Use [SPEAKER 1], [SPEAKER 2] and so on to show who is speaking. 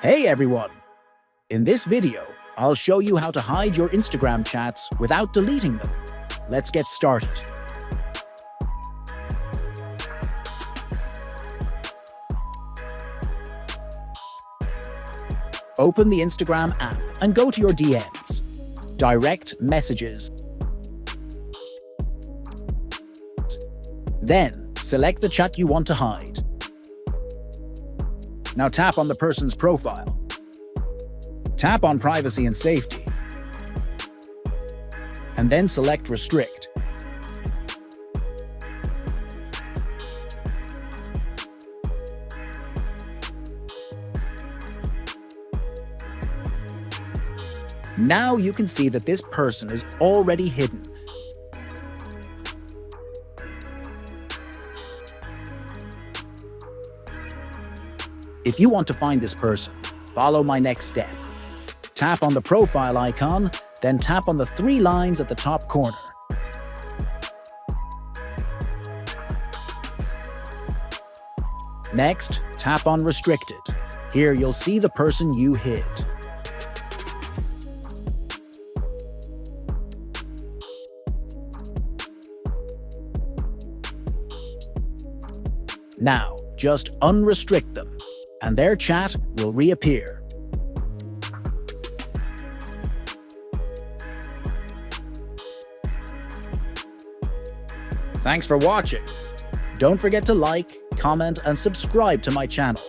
[SPEAKER 1] Hey everyone! In this video, I'll show you how to hide your Instagram chats without deleting them. Let's get started. Open the Instagram app and go to your DMs. Direct messages. Then, select the chat you want to hide. Now tap on the person's profile. Tap on Privacy and Safety. And then select Restrict. Now you can see that this person is already hidden. If you want to find this person, follow my next step. Tap on the profile icon, then tap on the 3 lines at the top corner. Next, tap on Restricted. Here you'll see the person you hid. Now, just unrestrict them, and their chat will reappear. Thanks for watching. Don't forget to like, comment, and subscribe to my channel.